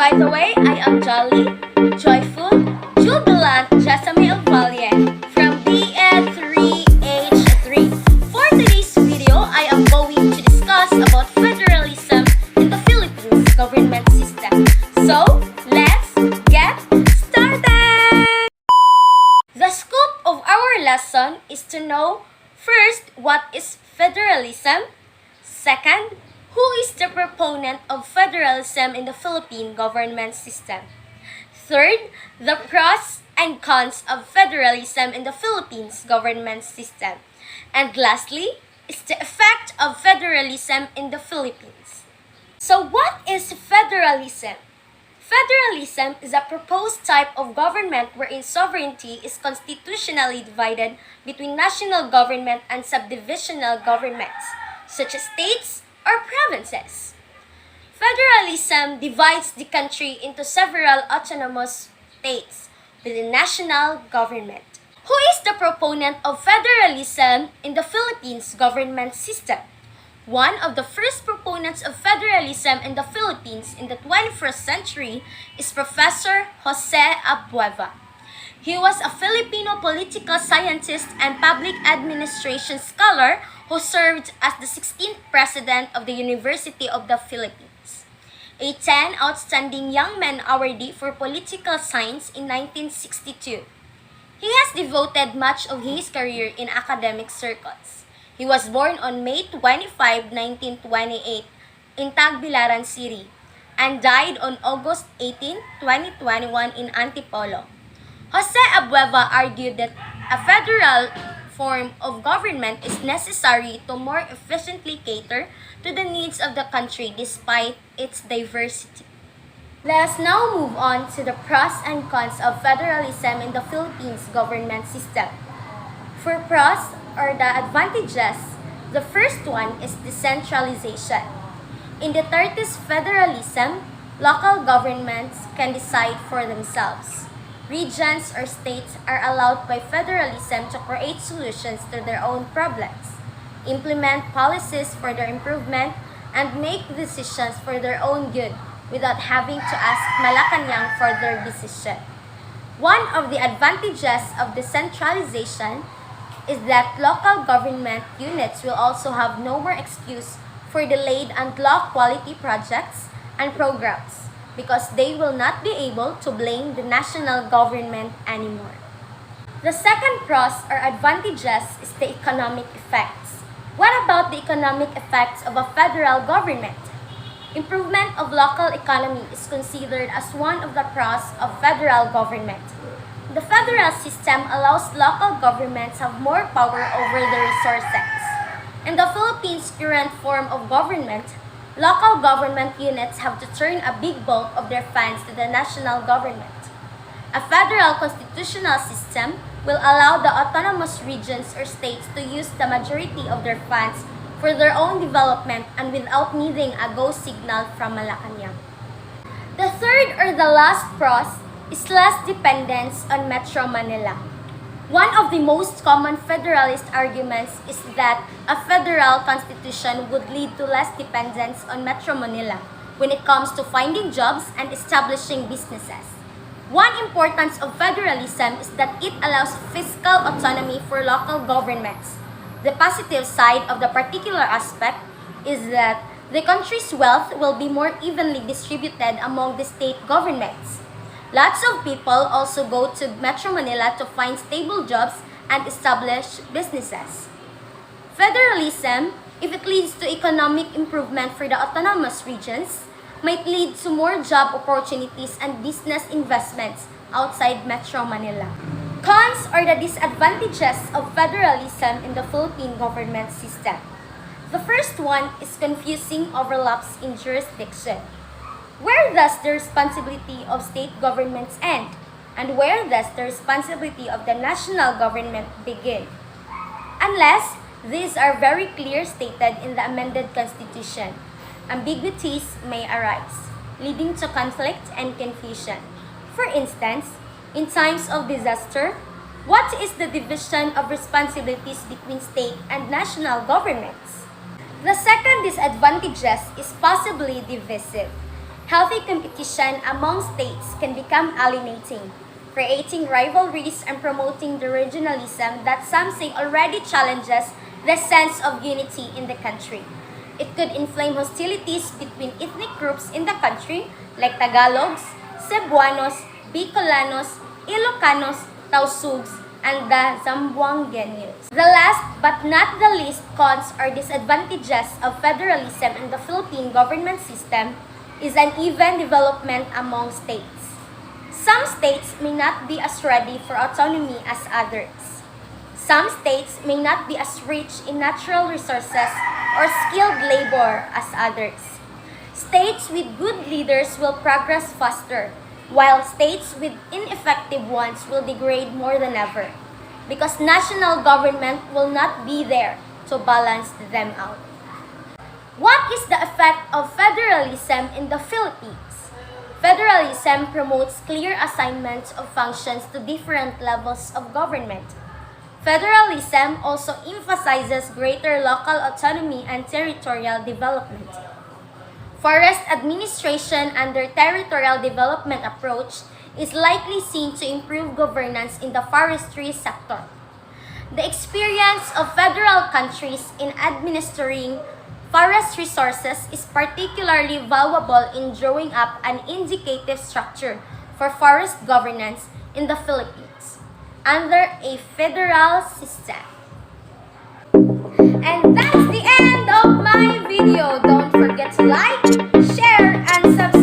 By the way, I am jolly, joyful, jubilant Jessamine Valiant from BN3H3. For today's video, I am going to discuss about federalism in the Philippines government system. So, let's get started! The scope of our lesson is to know first, what is federalism? Second, who is the proponent of federalism in the Philippine government system? Third, the pros and cons of federalism in the Philippines government system. And lastly, is the effect of federalism in the Philippines. So what is federalism? Federalism is a proposed type of government wherein sovereignty is constitutionally divided between national government and subdivisional governments, such as states or provinces. Federalism divides the country into several autonomous states with a national government. Who is the proponent of federalism in the Philippines government system? One of the first proponents of federalism in the Philippines in the 21st century is Professor Jose Abueva. He was a Filipino political scientist and public administration scholar who served as the 16th president of the University of the Philippines. A 10 Outstanding Young Men Awardee for Political Science in 1962. He has devoted much of his career in academic circles. He was born on May 25, 1928 in Tagbilaran City and died on August 18, 2021 in Antipolo. Jose Abueva argued that a federal form of government is necessary to more efficiently cater to the needs of the country despite its diversity. Let us now move on to the pros and cons of federalism in the Philippines government system. For pros, or the advantages, the first one is decentralization. In the 30s federalism, local governments can decide for themselves. Regions or states are allowed by federalism to create solutions to their own problems, implement policies for their improvement, and make decisions for their own good without having to ask Malacanang for their decision. One of the advantages of decentralization is that local government units will also have no more excuse for delayed and low-quality projects and programs because they will not be able to blame the national government anymore. The second pros or advantages is the economic effects. What about the economic effects of a federal government? Improvement of local economy is considered as one of the pros of federal government. The federal system allows local governments have more power over the resources. In the Philippines' current form of government, local government units have to turn a big bulk of their funds to the national government. A federal constitutional system will allow the autonomous regions or states to use the majority of their funds for their own development and without needing a go signal from Malacanang. The third or the last pros is less dependence on Metro Manila. One of the most common federalist arguments is that a federal constitution would lead to less dependence on Metro Manila when it comes to finding jobs and establishing businesses. One importance of federalism is that it allows fiscal autonomy for local governments. The positive side of the particular aspect is that the country's wealth will be more evenly distributed among the state governments. Lots of people also go to Metro Manila to find stable jobs and establish businesses. Federalism, if it leads to economic improvement for the autonomous regions, might lead to more job opportunities and business investments outside Metro Manila. Cons or the disadvantages of federalism in the Philippine government system. The first one is confusing overlaps in jurisdiction. Where does the responsibility of state governments end? And where does the responsibility of the national government begin? Unless these are very clear stated in the amended constitution, ambiguities may arise, leading to conflict and confusion. For instance, in times of disaster, what is the division of responsibilities between state and national governments? The second disadvantages is possibly divisive. Healthy competition among states can become alienating, creating rivalries and promoting the regionalism that some say already challenges the sense of unity in the country. It could inflame hostilities between ethnic groups in the country like Tagalogs, Cebuanos, Bicolanos, Ilocanos, Tausugs, and the Zamboangueños. The last but not the least cons or disadvantages of federalism in the Philippine government system is uneven development among states. Some states may not be as ready for autonomy as others. Some states may not be as rich in natural resources or skilled labor as others. States with good leaders will progress faster, while states with ineffective ones will degrade more than ever, because national government will not be there to balance them out. What is the effect of federalism in the Philippines? Federalism promotes clear assignments of functions to different levels of government. Federalism also emphasizes greater local autonomy and territorial development. Forest administration under territorial development approach is likely seen to improve governance in the forestry sector. The experience of federal countries in administering forest resources is particularly valuable in drawing up an indicative structure for forest governance in the Philippines under a federal system. And that's the end of my video. Don't forget to like, share, and subscribe.